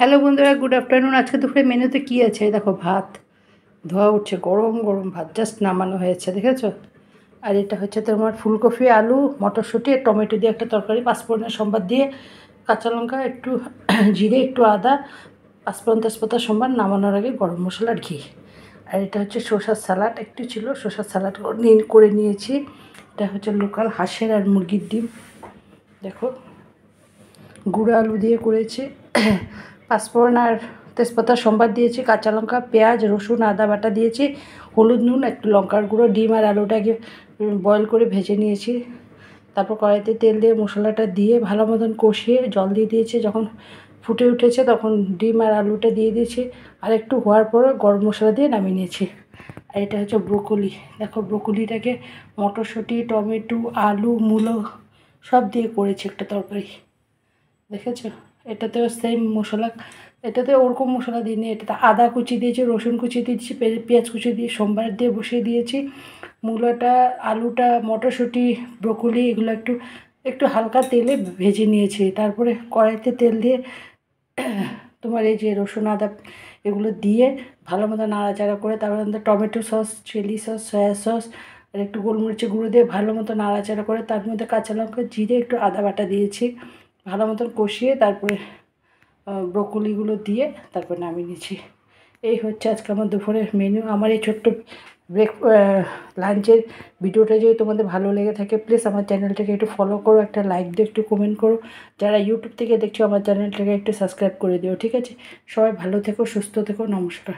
Hello বন্ধুরা, good afternoon. আজকে দুপুরে মেনুতে কী আছে? দেখো, ভাত ধোয়া উঠছে, গরম গরম ভাত জাস্ট নামানো হয়েছে, দেখেছো? আর এটা হচ্ছে তোমার ফুলকপি, আলু, মটরশুঁটি আর টমেটো দিয়ে একটা তরকারি, পাঁচফোড়নের সম্বাদ দিয়ে, কাঁচা লঙ্কা, একটু জিরে, একটু আদা, পাঁচফোড়ন তেজপাতা সম্বাদ, নামানোর আগে গরম মশলার ঘি। আর এটা হচ্ছে শসার স্যালাড, একটু ছিল শসার স্যালাড করে নিয়েছি। এটা হচ্ছে লোকাল হাঁসের আর মুরগির ডিম, দেখো গুঁড়ো আলু দিয়ে করেছি। পাঁচফোড়ন আর তেজপাতা সম্বাদ দিয়েছি, কাঁচা লঙ্কা, পেঁয়াজ, রসুন, আদা বাটা দিয়েছি, হলুদ, নুন, একটু লঙ্কার গুঁড়ো, ডিম আর আলুটাকে বয়েল করে ভেজে নিয়েছি। তারপর কড়াইতে তেল দিয়ে মশলাটা দিয়ে ভালো মতন কষিয়ে জল দিয়ে দিয়েছি। যখন ফুটে উঠেছে তখন ডিম আর আলুটা দিয়ে দিয়েছি, আর একটু হওয়ার পর গরম মশলা দিয়ে নামিয়ে নিয়েছি। আর এটা হচ্ছে ব্রোকলি, দেখো ব্রোকলিটাকে মটরশুঁটি, টমেটো, আলু, মূলো সব দিয়ে করেছি একটা তরকারি, দেখেছো? এটাতেও সেম মশলা, এটাতে ওরকম মশলা দিইনি। এটাতে আদা কুচি দিয়েছি, রসুন কুচি দিয়েছি, পেঁয়াজ কুচি দিয়ে সোমবার দিয়ে বসিয়ে দিয়েছি। মূলাটা, আলুটা, মটরশুঁটি, ব্রোকলি এগুলো একটু একটু হালকা তেলে ভেজে নিয়েছি। তারপরে কড়াইতে তেল দিয়ে তোমার এই যে রসুন, আদা এগুলো দিয়ে ভালো মতো নাড়াচাড়া করে, তারপরে আমাদের tomato sauce, chilli sauce, soya sauce আর একটু গোলমরিচের গুঁড়ো দিয়ে ভালো মতো নাড়াচাড়া করে, তার মধ্যে কাঁচা লঙ্কা, জিরে, একটু আদা বাটা দিয়েছি। ভালো মতন কষিয়ে তারপরে ব্রোকলিগুলো দিয়ে তারপর নামিয়ে নিয়েছি। এই হচ্ছে আজকে আমার দুপুরের মেনু। আমার এই ছোট্ট লাঞ্চের ভিডিওটা যদি তোমাদের ভালো লেগে থাকে, প্লিজ আমার চ্যানেলটাকে একটু ফলো করো, একটা লাইক দিও, একটু কমেন্ট করো। যারা ইউটিউব থেকে দেখছো আমার চ্যানেলটাকে একটু সাবস্ক্রাইব করে দিও, ঠিক আছে? সবাই ভালো থেকো, সুস্থ থেকো, নমস্কার।